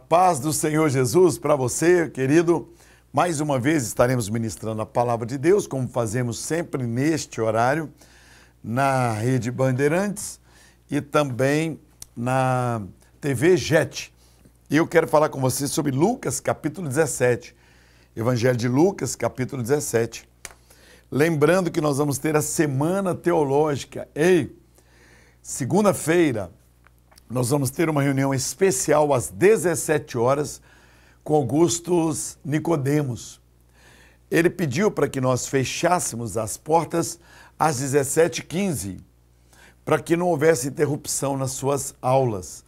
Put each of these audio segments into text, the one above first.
Paz do Senhor Jesus para você, querido. Mais uma vez estaremos ministrando a palavra de Deus, como fazemos sempre neste horário, na Rede Bandeirantes e também na TV JET. E eu quero falar com você sobre Lucas, capítulo 17. Evangelho de Lucas, capítulo 17. Lembrando que nós vamos ter a Semana Teológica. Segunda-feira, nós vamos ter uma reunião especial às 17 horas com Augustus Nicodemos. Ele pediu para que nós fechássemos as portas às 17h15, para que não houvesse interrupção nas suas aulas.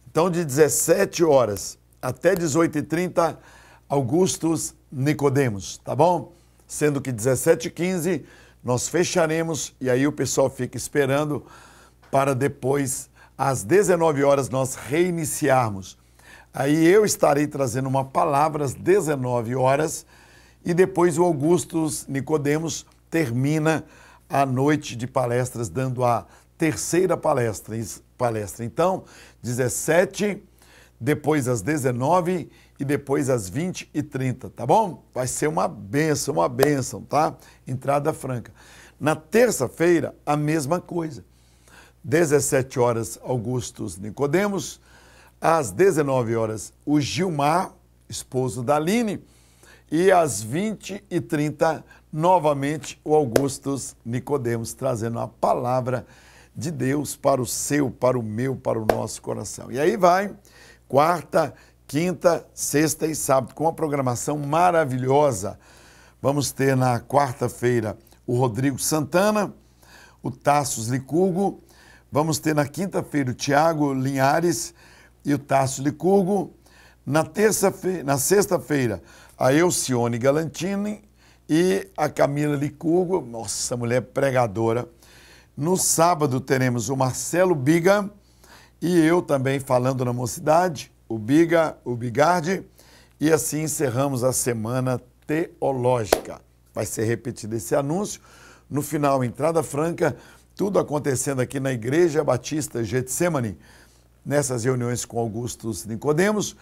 Então, de 17 horas até 18h30, Augustus Nicodemos, tá bom? Sendo que 17h15 nós fecharemos e aí o pessoal fica esperando para depois, às 19 horas, nós reiniciarmos. Aí eu estarei trazendo uma palavra às 19 horas e depois o Augustus Nicodemos termina a noite de palestras, dando a terceira palestra. Então, 17, depois às 19 e depois às 20h30, tá bom? Vai ser uma bênção, tá? Entrada franca. Na terça-feira, a mesma coisa. 17 horas, Augustus Nicodemos. Às 19 horas, o Gilmar, esposo da Aline. E às 20h30, novamente, o Augustus Nicodemos, trazendo a palavra de Deus para o seu, para o meu, para o nosso coração. E aí vai, quarta, quinta, sexta e sábado, com uma programação maravilhosa. Vamos ter na quarta-feira o Rodrigo Santana, o Tassos Licurgo. Vamos ter na quinta-feira o Tiago Linhares e o Tasso Licurgo. Na sexta-feira, a Elcione Galantini e a Camila Licurgo. Nossa, mulher pregadora. No sábado teremos o Marcelo Biga e eu também falando na Mocidade, o Bigardi. E assim encerramos a Semana Teológica. Vai ser repetido esse anúncio. No final, entrada franca, tudo acontecendo aqui na Igreja Batista Getsemane, nessas reuniões com Augustus Nicodemos.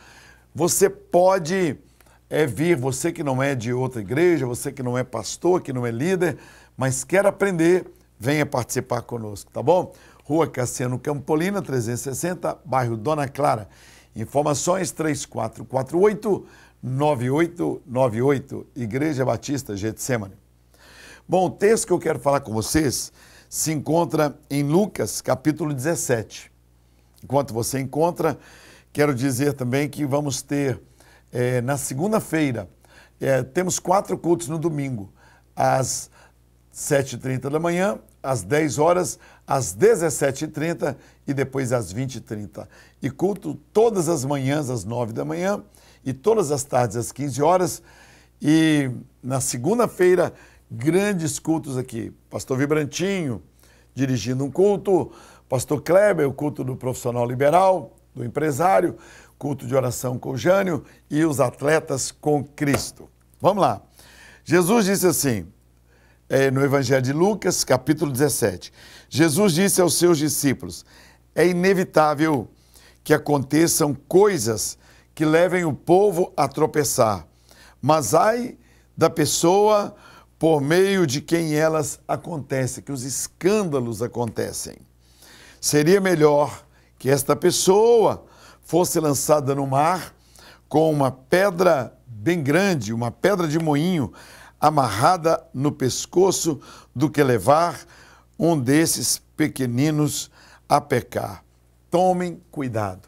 Você pode vir, você que não é de outra igreja, você que não é pastor, que não é líder, mas quer aprender, venha participar conosco, tá bom? Rua Cassiano Campolina, 360, bairro Dona Clara. Informações 3448-9898, Igreja Batista Getsemane. Bom, o texto que eu quero falar com vocês se encontra em Lucas, capítulo 17. Enquanto você encontra, quero dizer também que vamos ter, na segunda-feira, temos 4 cultos no domingo, às 7h30 da manhã, às 10 horas, às 17h30 e depois às 20h30. E culto todas as manhãs, às 9 da manhã, e todas as tardes, às 15 horas. E na segunda-feira, grandes cultos aqui. Pastor Vibrantinho dirigindo um culto, Pastor Kleber, o culto do profissional liberal, do empresário, culto de oração com o Jânio e os atletas com Cristo. Vamos lá. Jesus disse assim, no Evangelho de Lucas, capítulo 17. Jesus disse aos seus discípulos, é inevitável que aconteçam coisas que levem o povo a tropeçar, mas ai da pessoa por meio de quem elas acontecem, que os escândalos acontecem. Seria melhor que esta pessoa fosse lançada no mar com uma pedra bem grande, uma pedra de moinho, amarrada no pescoço, do que levar um desses pequeninos a pecar. Tomem cuidado.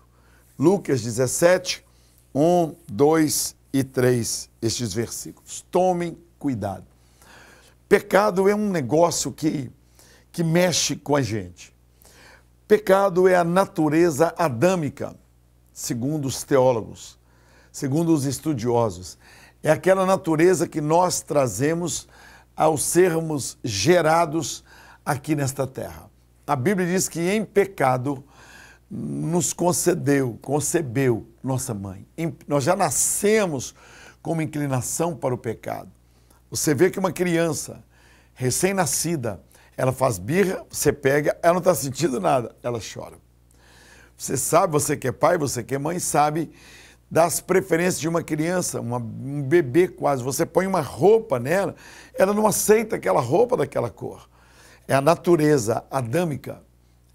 Lucas 17, 1, 2 e 3, estes versículos. Tomem cuidado. Pecado é um negócio que mexe com a gente. Pecado é a natureza adâmica, segundo os teólogos, segundo os estudiosos. É aquela natureza que nós trazemos ao sermos gerados aqui nesta terra. A Bíblia diz que em pecado nos concebeu nossa mãe. Nós já nascemos com uma inclinação para o pecado. Você vê que uma criança recém-nascida, ela faz birra, você pega, ela não está sentindo nada, ela chora. Você sabe, você que é pai, você que é mãe, sabe das preferências de uma criança, um bebê quase. Você põe uma roupa nela, ela não aceita aquela roupa daquela cor. É a natureza adâmica.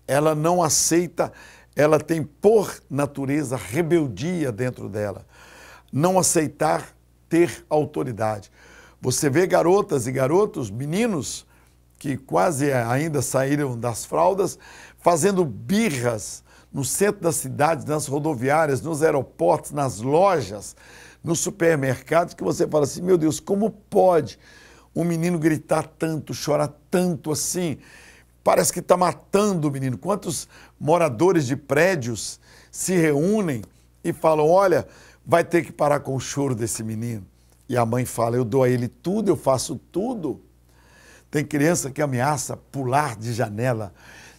Ela não aceita, ela tem por natureza rebeldia dentro dela. Não aceitar ter autoridade. Você vê garotas e garotos, meninos, que quase ainda saíram das fraldas, fazendo birras no centro da cidade, nas rodoviárias, nos aeroportos, nas lojas, nos supermercados, que você fala assim, meu Deus, como pode um menino gritar tanto, chorar tanto assim? Parece que está matando o menino. Quantos moradores de prédios se reúnem e falam, olha, vai ter que parar com o choro desse menino. E a mãe fala, eu dou a ele tudo, eu faço tudo. Tem criança que ameaça pular de janela.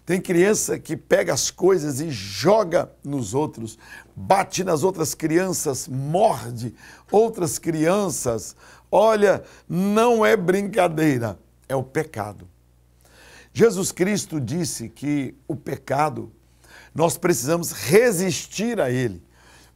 Tem criança que pega as coisas e joga nos outros, bate nas outras crianças, morde outras crianças. Olha, não é brincadeira, é o pecado. Jesus Cristo disse que o pecado, nós precisamos resistir a ele,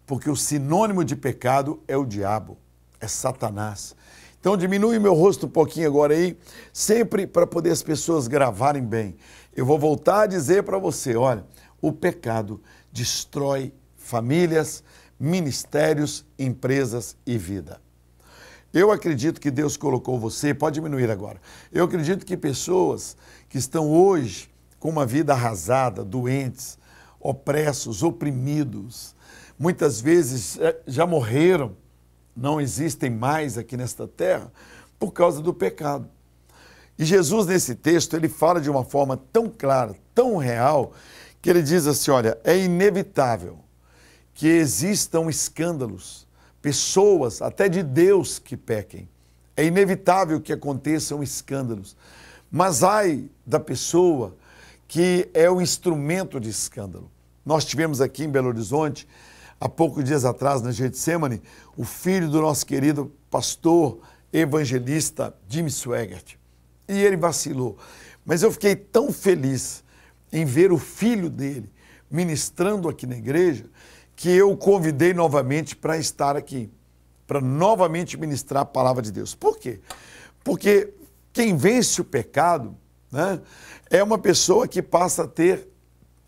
porque o sinônimo de pecado é o diabo, é Satanás. Então diminui meu rosto um pouquinho agora aí, sempre para poder as pessoas gravarem bem. Eu vou voltar a dizer para você, olha, o pecado destrói famílias, ministérios, empresas e vida. Eu acredito que Deus colocou você, pode diminuir agora, eu acredito que pessoas que estão hoje com uma vida arrasada, doentes, opressos, oprimidos, muitas vezes já morreram, não existem mais aqui nesta terra por causa do pecado. E Jesus, nesse texto, ele fala de uma forma tão clara, tão real, que ele diz assim, olha, é inevitável que existam escândalos, pessoas, até de Deus, que pequem. É inevitável que aconteçam escândalos. Mas ai da pessoa que é o instrumento de escândalo. Nós tivemos aqui em Belo Horizonte, há poucos dias atrás, na Getsemane, o filho do nosso querido pastor evangelista Jimmy Swaggart. E ele vacilou. Mas eu fiquei tão feliz em ver o filho dele ministrando aqui na igreja, que eu o convidei novamente para estar aqui, para novamente ministrar a palavra de Deus. Por quê? Porque quem vence o pecado, né, é uma pessoa que passa a ter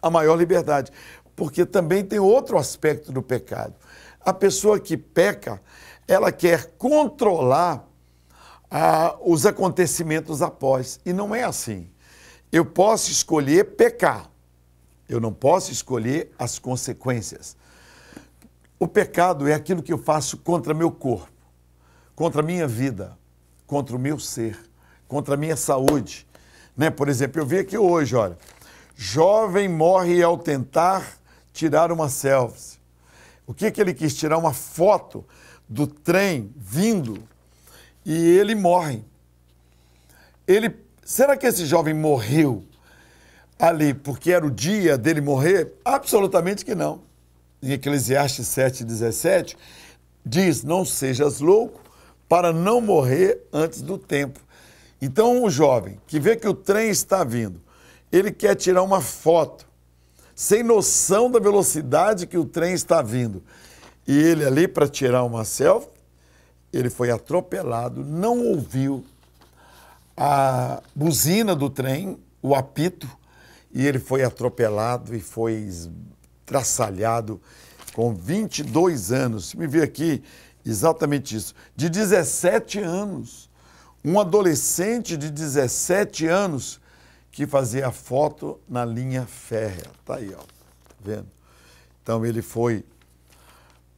a maior liberdade. Porque também tem outro aspecto do pecado. A pessoa que peca, ela quer controlar os acontecimentos após. E não é assim. Eu posso escolher pecar. Eu não posso escolher as consequências. O pecado é aquilo que eu faço contra meu corpo, contra a minha vida, contra o meu ser, contra a minha saúde. Né? Por exemplo, eu vi aqui hoje, olha, jovem morre ao tentar tirar uma selfie. O que ele quis? Tirar uma foto do trem vindo e ele morre. Será que esse jovem morreu ali porque era o dia dele morrer? Absolutamente que não. Em Eclesiastes 7,17, diz, não sejas louco para não morrer antes do tempo. Então, o jovem que vê que o trem está vindo, ele quer tirar uma foto, sem noção da velocidade que o trem está vindo. E ele ali, para tirar uma selfie, ele foi atropelado, não ouviu a buzina do trem, o apito, e ele foi atropelado e foi traçalhado com 22 anos. Me vê aqui exatamente isso. De 17 anos, um adolescente de 17 anos que fazia foto na linha férrea. Está aí, ó, vendo? Então ele foi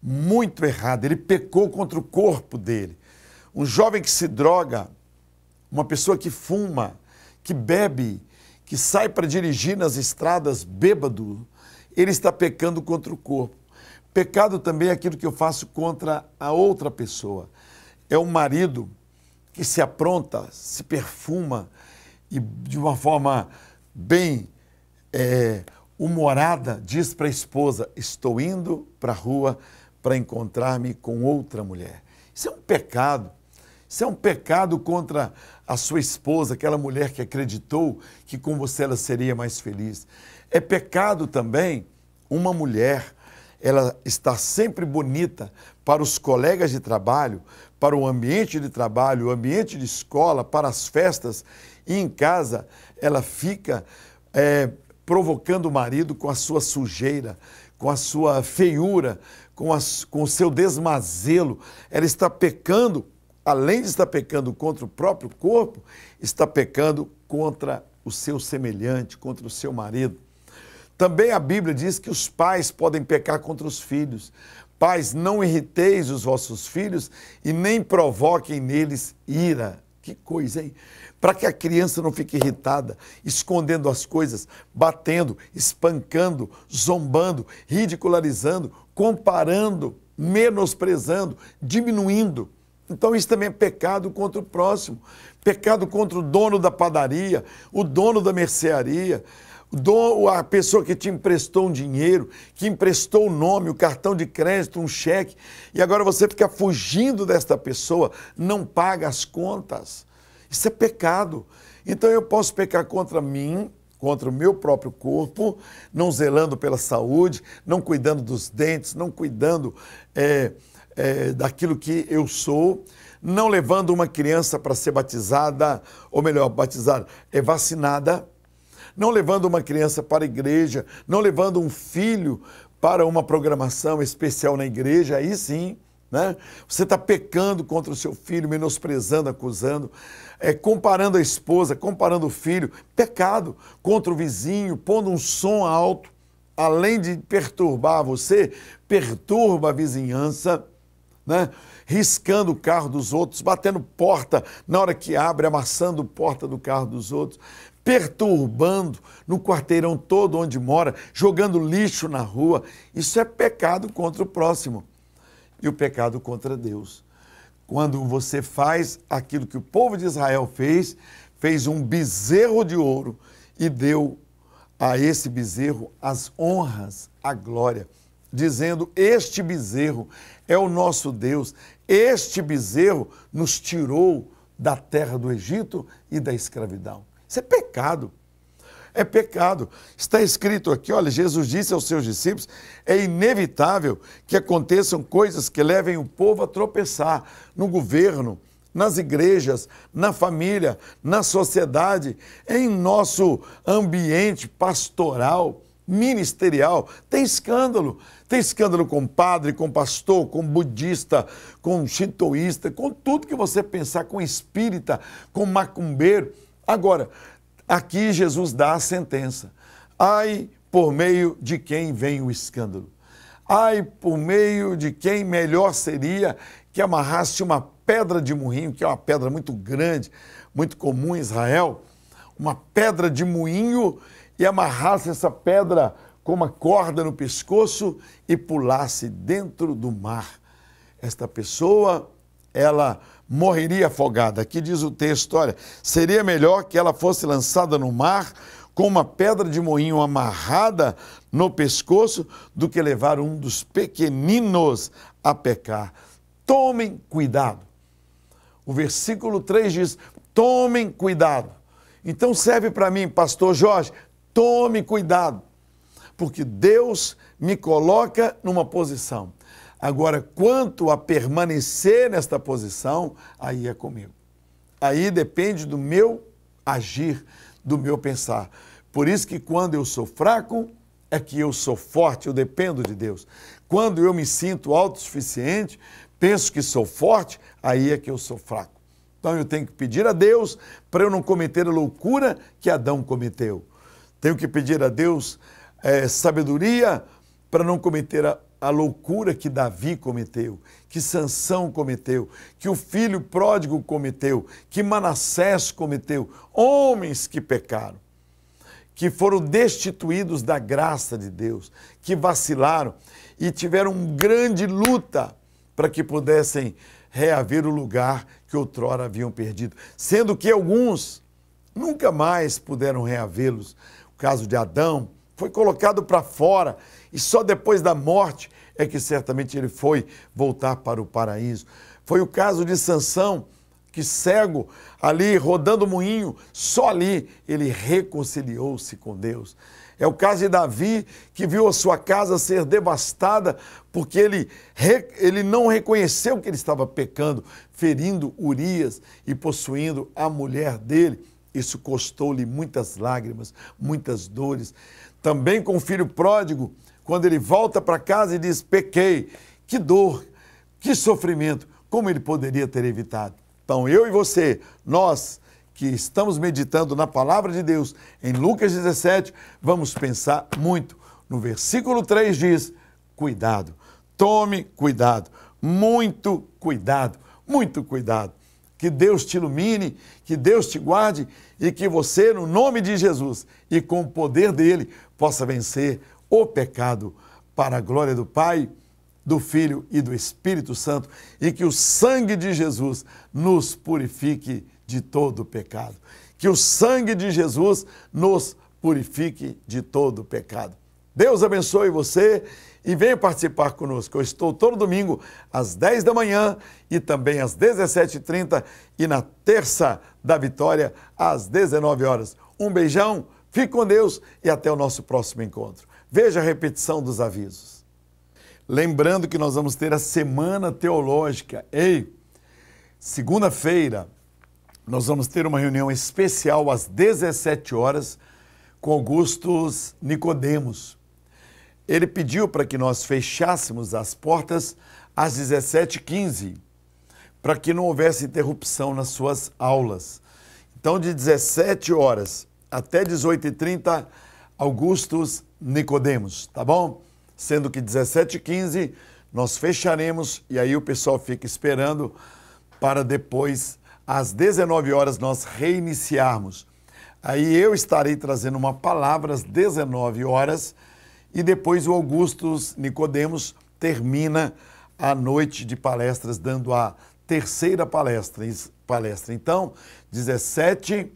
muito errado, ele pecou contra o corpo dele. Um jovem que se droga, uma pessoa que fuma, que bebe, que sai para dirigir nas estradas bêbado, ele está pecando contra o corpo. Pecado também é aquilo que eu faço contra a outra pessoa. É um marido que se apronta, se perfuma e de uma forma bem o morada diz para a esposa: estou indo para a rua para encontrar-me com outra mulher. Isso é um pecado. Isso é um pecado contra a sua esposa, aquela mulher que acreditou que com você ela seria mais feliz. É pecado também uma mulher, ela está sempre bonita para os colegas de trabalho, para o ambiente de trabalho, o ambiente de escola, para as festas, e em casa ela fica provocando o marido com a sua sujeira, com a sua feiura, com o seu desmazelo. Ela está pecando, além de estar pecando contra o próprio corpo, está pecando contra o seu semelhante, contra o seu marido. Também a Bíblia diz que os pais podem pecar contra os filhos. Pais, não irriteis os vossos filhos e nem provoquem neles ira. Que coisa, hein? Para que a criança não fique irritada, escondendo as coisas, batendo, espancando, zombando, ridicularizando, comparando, menosprezando, diminuindo. Então isso também é pecado contra o próximo, pecado contra o dono da padaria, o dono da mercearia, a pessoa que te emprestou um dinheiro, que emprestou o nome, o cartão de crédito, um cheque, e agora você fica fugindo desta pessoa, não paga as contas. Isso é pecado. Então eu posso pecar contra mim, contra o meu próprio corpo, não zelando pela saúde, não cuidando dos dentes, não cuidando daquilo que eu sou, não levando uma criança para ser batizada, ou melhor, batizada, vacinada, não levando uma criança para a igreja, não levando um filho para uma programação especial na igreja, aí sim, né? Você está pecando contra o seu filho, menosprezando, acusando, comparando a esposa, comparando o filho, pecado contra o vizinho, pondo um som alto, além de perturbar você, perturba a vizinhança, né? Riscando o carro dos outros, batendo porta na hora que abre, amassando porta do carro dos outros, perturbando no quarteirão todo onde mora, jogando lixo na rua. Isso é pecado contra o próximo e o pecado contra Deus. Quando você faz aquilo que o povo de Israel fez um bezerro de ouro e deu a esse bezerro as honras, a glória, dizendo: este bezerro é o nosso Deus, este bezerro nos tirou da terra do Egito e da escravidão. Isso é pecado. É pecado. Está escrito aqui, olha, Jesus disse aos seus discípulos: é inevitável que aconteçam coisas que levem o povo a tropeçar no governo, nas igrejas, na família, na sociedade, em nosso ambiente pastoral, ministerial. Tem escândalo com padre, com pastor, com budista, com shintoísta, com tudo que você pensar, com espírita, com macumbeiro. Agora, aqui Jesus dá a sentença. Ai, por meio de quem vem o escândalo. Ai, por meio de quem melhor seria que amarrasse uma pedra de moinho, que é uma pedra muito grande, muito comum em Israel, uma pedra de moinho, e amarrasse essa pedra com uma corda no pescoço e pulasse dentro do mar. Esta pessoa, ela morreria afogada. Aqui diz o texto, olha, seria melhor que ela fosse lançada no mar com uma pedra de moinho amarrada no pescoço do que levar um dos pequeninos a pecar. Tomem cuidado. O versículo 3 diz: tomem cuidado. Então serve para mim, pastor Jorge, tome cuidado, porque Deus me coloca numa posição. Agora, quanto a permanecer nesta posição, aí é comigo. Aí depende do meu agir, do meu pensar. Por isso que quando eu sou fraco, é que eu sou forte, eu dependo de Deus. Quando eu me sinto autossuficiente, penso que sou forte, aí é que eu sou fraco. Então eu tenho que pedir a Deus para eu não cometer a loucura que Adão cometeu. Tenho que pedir a Deus sabedoria para não cometer a loucura que Davi cometeu, que Sansão cometeu, que o filho pródigo cometeu, que Manassés cometeu. Homens que pecaram, que foram destituídos da graça de Deus, que vacilaram e tiveram grande luta para que pudessem reaver o lugar que outrora haviam perdido, sendo que alguns nunca mais puderam reavê-los. O caso de Adão foi colocado para fora e só depois da morte é que certamente ele foi voltar para o paraíso. Foi o caso de Sansão, que cego, ali rodando o moinho, só ali ele reconciliou-se com Deus. É o caso de Davi, que viu a sua casa ser devastada porque ele não reconheceu que ele estava pecando, ferindo Urias e possuindo a mulher dele. Isso custou-lhe muitas lágrimas, muitas dores. Também com o filho pródigo, quando ele volta para casa e diz, pequei, que dor, que sofrimento, como ele poderia ter evitado? Então, eu e você, nós que estamos meditando na palavra de Deus, em Lucas 17, vamos pensar muito. No versículo 3 diz, cuidado, tome cuidado, muito cuidado, muito cuidado. Que Deus te ilumine, que Deus te guarde e que você, no nome de Jesus e com o poder dele, possa vencer o pecado para a glória do Pai, do Filho e do Espírito Santo, e que o sangue de Jesus nos purifique de todo o pecado. Que o sangue de Jesus nos purifique de todo o pecado. Deus abençoe você e venha participar conosco. Eu estou todo domingo às 10 da manhã e também às 17h30 e na terça da vitória às 19 horas. Um beijão, fique com Deus e até o nosso próximo encontro. Veja a repetição dos avisos. Lembrando que nós vamos ter a Semana Teológica. Segunda-feira, nós vamos ter uma reunião especial às 17 horas com Augustus Nicodemos. Ele pediu para que nós fechássemos as portas às 17h15, para que não houvesse interrupção nas suas aulas. Então, de 17 horas até 18h30, Augustus Nicodemos, tá bom? Sendo que 17h15 nós fecharemos e aí o pessoal fica esperando para depois, às 19 horas, nós reiniciarmos. Aí eu estarei trazendo uma palavra às 19 horas e depois o Augustus Nicodemos termina a noite de palestras, dando a terceira palestra. Então, 17,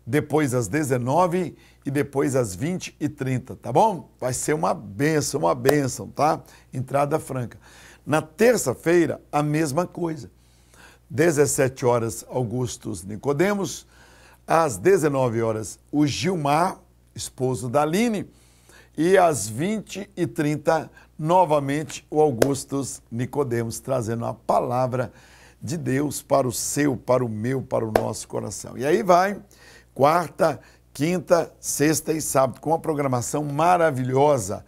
depois às 19 e depois às 20h30, tá bom? Vai ser uma bênção, tá? Entrada franca. Na terça-feira, a mesma coisa. 17 horas, Augustus Nicodemos. Às 19 horas, o Gilmar, esposo da Aline. E às 20h30, novamente, o Augustus Nicodemos, trazendo a palavra de Deus para o seu, para o meu, para o nosso coração. E aí vai, quarta, quinta, sexta e sábado, com uma programação maravilhosa.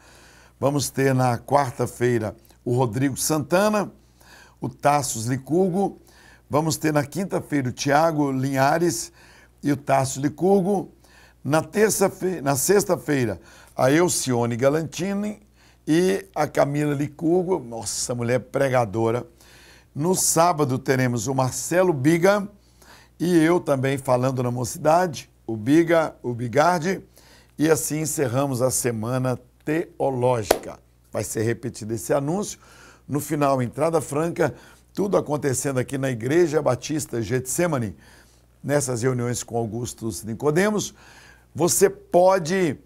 Vamos ter na quarta-feira o Rodrigo Santana, o Tassos Licurgo. Vamos ter na quinta-feira o Tiago Linhares e o Tassos Licurgo. Na sexta-feira, a Elcione Galantini e a Camila Licurgo, nossa, mulher pregadora. No sábado teremos o Marcelo Biga e eu também falando na Mocidade, o Bigardi, e assim encerramos a Semana Teológica. Vai ser repetido esse anúncio. No final, entrada franca, tudo acontecendo aqui na Igreja Batista Getsemane, nessas reuniões com Augustus Nicodemos. Você pode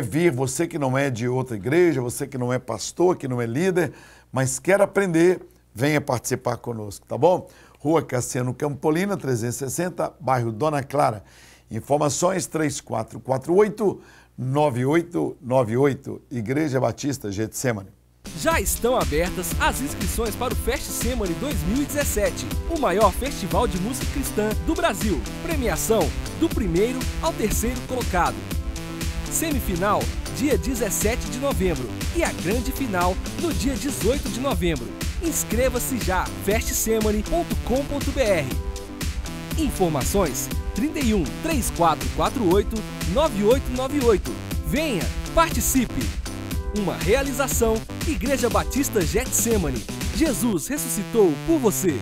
vir, você que não é de outra igreja, você que não é pastor, que não é líder, mas quer aprender, venha participar conosco, tá bom? Rua Cassiano Campolina, 360, bairro Dona Clara. Informações 3448-9898, Igreja Batista Getsemane. Já estão abertas as inscrições para o Festsemane 2017, o maior festival de música cristã do Brasil. Premiação do primeiro ao terceiro colocado. Semifinal, dia 17 de novembro e a grande final no dia 18 de novembro. Inscreva-se já, festsemane.com.br. Informações 31 3448 9898. Venha, participe! Uma realização Igreja Batista Getsemane. Jesus ressuscitou por você.